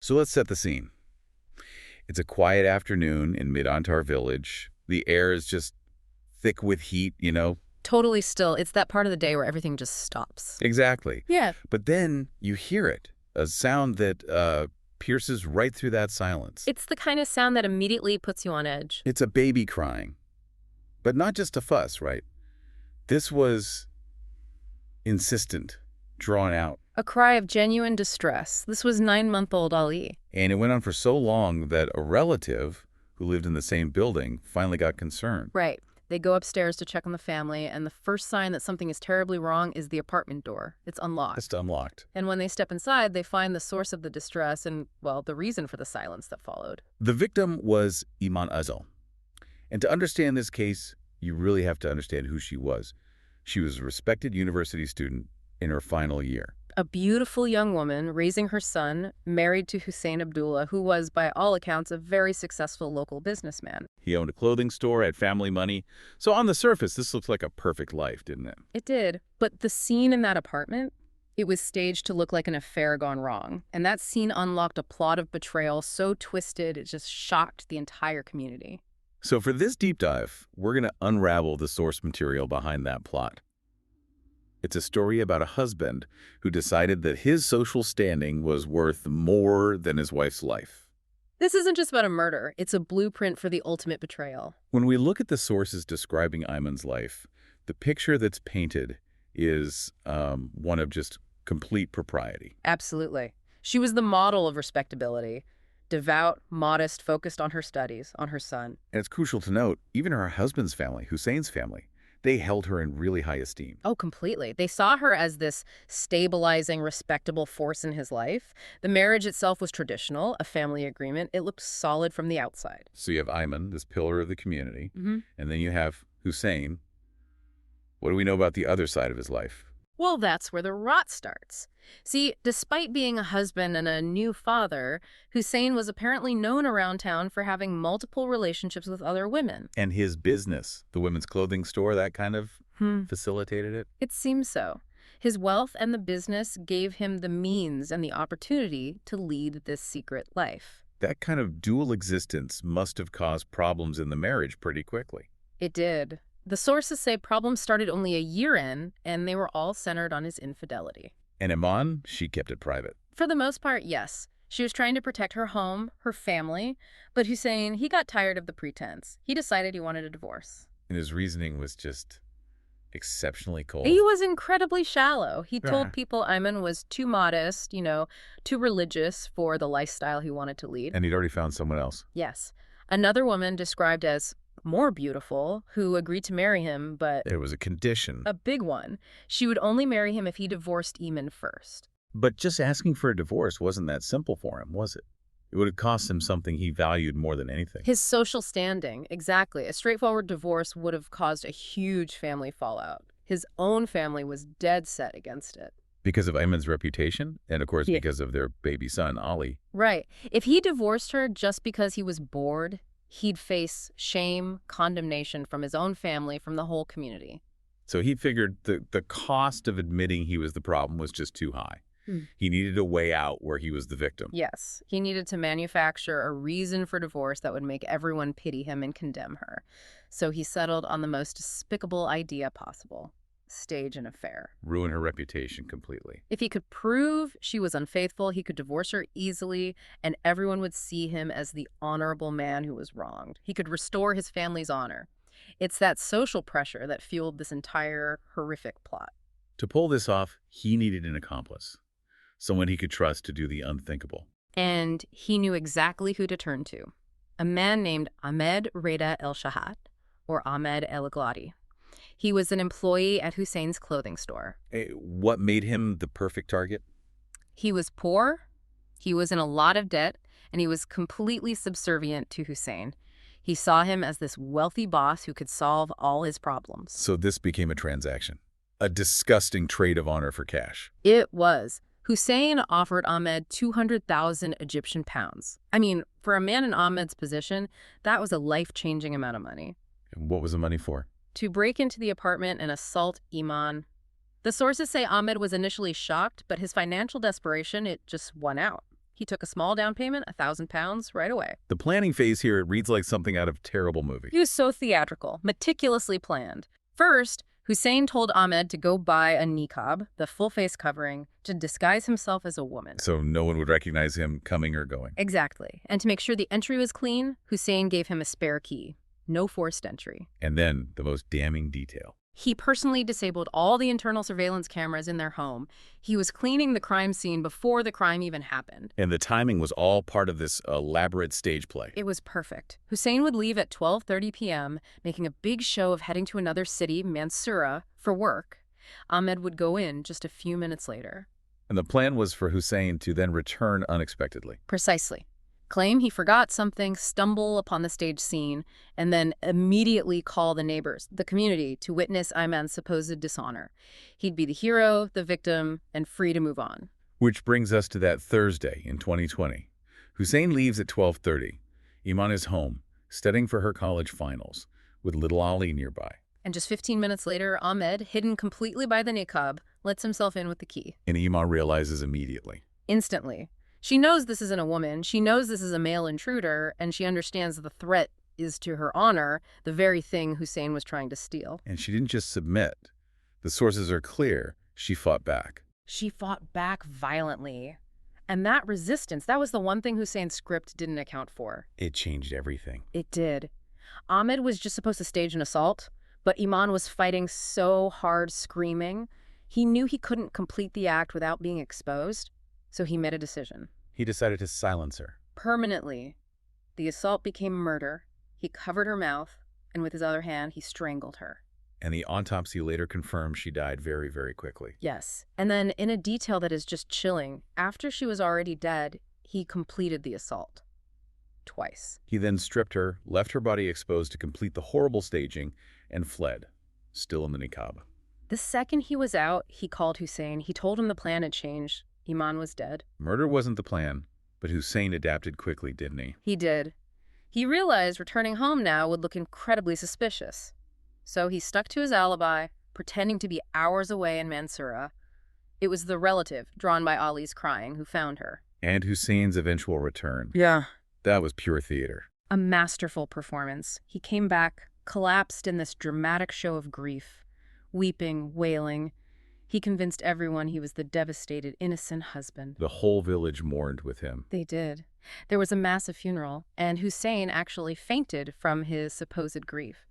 So let's set the scene. It's a quiet afternoon in Mid-Antar village. The air is just thick with heat, you know? Totally still. It's that part of the day where everything just stops. Exactly. Yeah. But then you hear it, a sound that pierces right through that silence. It's the kind of sound that immediately puts you on edge. It's a baby crying. But not just a fuss, right? This was insistent, drawn out. A cry of genuine distress. This was 9-month-old Ali. And it went on for so long that a relative who lived in the same building finally got concerned. Right. They go upstairs to check on the family, and the first sign that something is terribly wrong is the apartment door. It's unlocked. It's unlocked. And when they step inside, they find the source of the distress and, well, the reason for the silence that followed. The victim was Eman Adel. And to understand this case, you really have to understand who she was. She was a respected university student in her final year. A beautiful young woman raising her son, married to Hussein Abdullah, who was, by all accounts, a very successful local businessman. He owned a clothing store, had family money. So on the surface, this looks like a perfect life, didn't it? It did. But the scene in that apartment, it was staged to look like an affair gone wrong. And that scene unlocked a plot of betrayal so twisted it just shocked the entire community. So for this deep dive, we're going to unravel the source material behind that plot. It's a story about a husband who decided that his social standing was worth more than his wife's life. This isn't just about a murder. It's a blueprint for the ultimate betrayal. When we look at the sources describing Iman's life, the picture that's painted is one of just complete propriety. Absolutely. She was the model of respectability. Devout, modest, focused on her studies, on her son. And it's crucial to note, even her husband's family, Hussein's family, they held her in really high esteem. Oh, completely. They saw her as this stabilizing, respectable force in his life. The marriage itself was traditional, a family agreement. It looked solid from the outside. So you have Iman, this pillar of the community, and then you have Hussein. What do we know about the other side of his life? Well, that's where the rot starts. See, despite being a husband and a new father, Hussein was apparently known around town for having multiple relationships with other women. And his business, the women's clothing store, that kind of facilitated it? It seems so. His wealth and the business gave him the means and the opportunity to lead this secret life. That kind of dual existence must have caused problems in the marriage pretty quickly. It did. The sources say problems started only a year in, and they were all centered on his infidelity. And Iman, she kept it private. For the most part, yes. She was trying to protect her home, her family, but Hussein, he got tired of the pretense. He decided he wanted a divorce. And his reasoning was just exceptionally cold. He was incredibly shallow. He told people Iman was too modest, too religious for the lifestyle he wanted to lead. And he'd already found someone else. Yes. Another woman described as more beautiful, who agreed to marry him, but... It was a condition. A big one. She would only marry him if he divorced Iman first. But just asking for a divorce wasn't that simple for him, was it? It would have cost him something he valued more than anything. His social standing, exactly. A straightforward divorce would have caused a huge family fallout. His own family was dead set against it. Because of Iman's reputation, and of course because of their baby son, Ali. Right. If he divorced her just because he was bored, he'd face shame, condemnation from his own family, from the whole community. So he figured the cost of admitting he was the problem was just too high. He needed a way out where he was the victim. Yes. He needed to manufacture a reason for divorce that would make everyone pity him and condemn her. So he settled on the most despicable idea possible. Stage an affair. Ruin her reputation completely. If he could prove she was unfaithful, he could divorce her easily, and everyone would see him as the honorable man who was wronged. He could restore his family's honor. It's that social pressure that fueled this entire horrific plot. To pull this off, he needed an accomplice. Someone he could trust to do the unthinkable. And he knew exactly who to turn to. A man named Ahmed Reda El-Shahat, or Ahmed El-Gladi. He was an employee at Hussein's clothing store. What made him the perfect target? He was poor, he was in a lot of debt, and he was completely subservient to Hussein. He saw him as this wealthy boss who could solve all his problems. So this became a transaction. A disgusting trade of honor for cash. It was. Hussein offered Ahmed 200,000 Egyptian pounds. I mean, for a man in Ahmed's position, that was a life-changing amount of money. And what was the money for? To break into the apartment and assault Iman. The sources say Ahmed was initially shocked, but his financial desperation, it just won out. He took a small down payment, £1,000, right away. The planning phase here, it reads like something out of a terrible movie. He was so theatrical, meticulously planned. First, Hussein told Ahmed to go buy a niqab, the full face covering, to disguise himself as a woman. So no one would recognize him coming or going. Exactly. And to make sure the entry was clean, Hussein gave him a spare key. No forced entry. And then the most damning detail. He personally disabled all the internal surveillance cameras in their home. He was cleaning the crime scene before the crime even happened. And the timing was all part of this elaborate stage play. It was perfect. Hussein would leave at 12:30 p.m., making a big show of heading to another city, Mansoura, for work. Ahmed would go in just a few minutes later. And the plan was for Hussein to then return unexpectedly. Precisely. Claim he forgot something, stumble upon the stage scene, and then immediately call the neighbors, the community, to witness Iman's supposed dishonor. He'd be the hero, the victim, and free to move on. Which brings us to that Thursday in 2020. Hussein leaves at 12:30. Iman is home, studying for her college finals, with little Ali nearby. And just 15 minutes later, Ahmed, hidden completely by the niqab, lets himself in with the key. And Iman realizes immediately. Instantly. She knows this isn't a woman, she knows this is a male intruder, and she understands the threat is to her honor, the very thing Hussein was trying to steal. And she didn't just submit. The sources are clear. She fought back. She fought back violently. And that resistance, that was the one thing Hussein's script didn't account for. It changed everything. It did. Ahmed was just supposed to stage an assault, but Iman was fighting so hard, screaming. He knew he couldn't complete the act without being exposed. So he made a decision. He decided to silence her. Permanently. The assault became murder. He covered her mouth, and with his other hand, he strangled her. And the autopsy later confirmed she died very, very quickly. Yes. And then, in a detail that is just chilling, after she was already dead, he completed the assault. Twice. He then stripped her, left her body exposed to complete the horrible staging, and fled, still in the niqab. The second he was out, he called Hussein. He told him the plan had changed. Iman was dead. Murder wasn't the plan, but Hussein adapted quickly, didn't he? He did. He realized returning home now would look incredibly suspicious. So he stuck to his alibi, pretending to be hours away in Mansoura. It was the relative, drawn by Ali's crying, who found her. And Hussein's eventual return. Yeah. That was pure theater. A masterful performance. He came back, collapsed in this dramatic show of grief, weeping, wailing. He convinced everyone he was the devastated, innocent husband. The whole village mourned with him. They did. There was a massive funeral, and Hussein actually fainted from his supposed grief.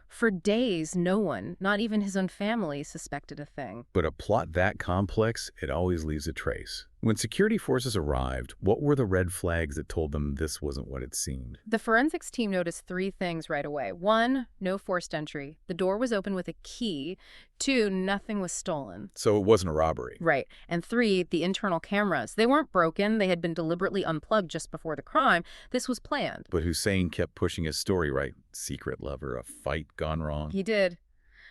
For days, no one, not even his own family, suspected a thing. But a plot that complex, it always leaves a trace. When security forces arrived, what were the red flags that told them this wasn't what it seemed? The forensics team noticed 3 things right away. 1, no forced entry. The door was open with a key. 2, nothing was stolen. So it wasn't a robbery. Right. And 3, the internal cameras. They weren't broken. They had been deliberately unplugged just before the crime. This was planned. But Hussein kept pushing his story, right? Secret lover, a fight gone wrong. He did.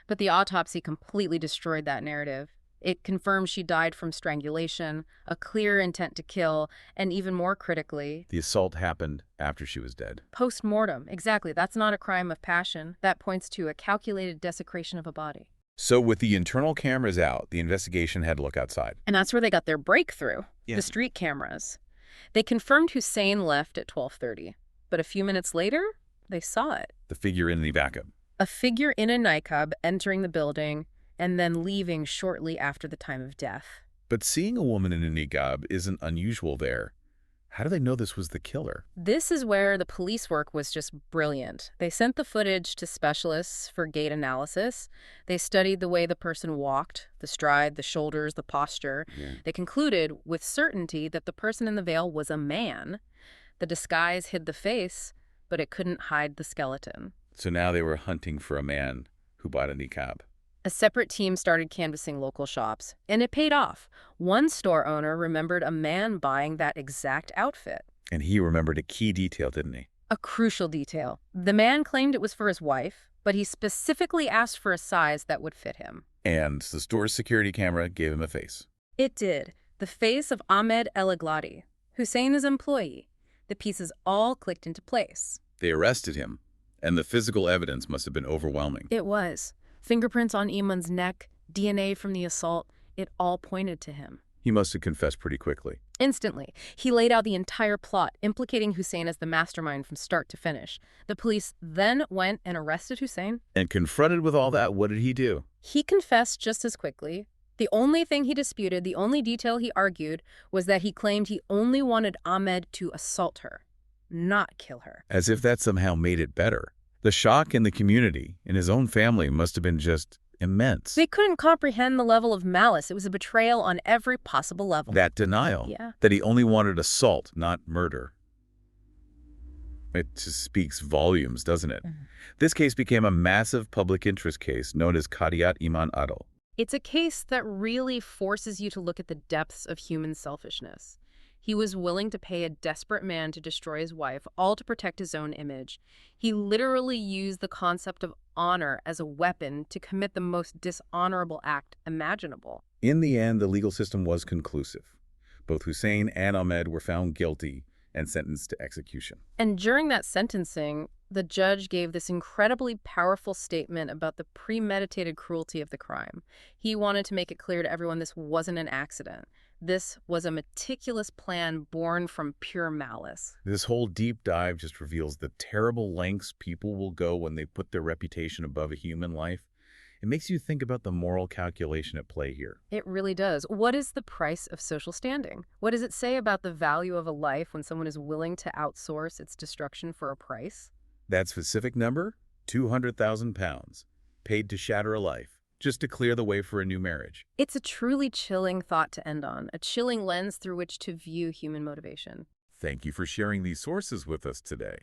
But the autopsy completely destroyed that narrative. It confirmed she died from strangulation, a clear intent to kill, and even more critically, The assault happened after she was dead. post-mortem. Exactly. That's not a crime of passion. That points to a calculated desecration of a body. So with the internal cameras out, the investigation had to look outside. And that's where they got their breakthrough, Yeah. the street cameras. They confirmed Hussein left at 12:30, but a few minutes later, they saw it. The figure in the backup. A figure in a niqab entering the building and then leaving shortly after the time of death. But seeing a woman in a niqab isn't unusual there. How do they know this was the killer? This is where the police work was just brilliant. They sent the footage to specialists for gait analysis. They studied the way the person walked, the stride, the shoulders, the posture. Yeah. They concluded with certainty that the person in the veil was a man. The disguise hid the face, but it couldn't hide the skeleton. So now they were hunting for a man who bought a niqab. A separate team started canvassing local shops, and it paid off. One store owner remembered a man buying that exact outfit. And he remembered a key detail, didn't he? A crucial detail. The man claimed it was for his wife, but he specifically asked for a size that would fit him. And the store's security camera gave him a face. It did. The face of Ahmed El-Agladi, Hussein's employee. The pieces all clicked into place. They arrested him, and the physical evidence must have been overwhelming. It was. Fingerprints on Iman's neck, DNA from the assault, it all pointed to him. He must have confessed pretty quickly. Instantly, he laid out the entire plot, implicating Hussein as the mastermind from start to finish. The police then went and arrested Hussein. And confronted with all that, what did he do? He confessed just as quickly. The only thing he disputed, the only detail he argued, was that he claimed he only wanted Ahmed to assault her, not kill her. As if that somehow made it better. The shock in the community, in his own family, must have been just immense. They couldn't comprehend the level of malice. It was a betrayal on every possible level. That denial, Yeah. that he only wanted assault, not murder. It just speaks volumes, doesn't it? This case became a massive public interest case known as Iman Adel. It's a case that really forces you to look at the depths of human selfishness. He was willing to pay a desperate man to destroy his wife, all to protect his own image. He literally used the concept of honor as a weapon to commit the most dishonorable act imaginable. In the end, the legal system was conclusive. Both Hussein and Ahmed were found guilty and sentenced to execution. And during that sentencing, the judge gave this incredibly powerful statement about the premeditated cruelty of the crime. He wanted to make it clear to everyone this wasn't an accident. This was a meticulous plan born from pure malice. This whole deep dive just reveals the terrible lengths people will go when they put their reputation above a human life. It makes you think about the moral calculation at play here. It really does. What is the price of social standing? What does it say about the value of a life when someone is willing to outsource its destruction for a price? That specific number? £200,000, paid to shatter a life, just to clear the way for a new marriage. It's a truly chilling thought to end on, a chilling lens through which to view human motivation. Thank you for sharing these sources with us today.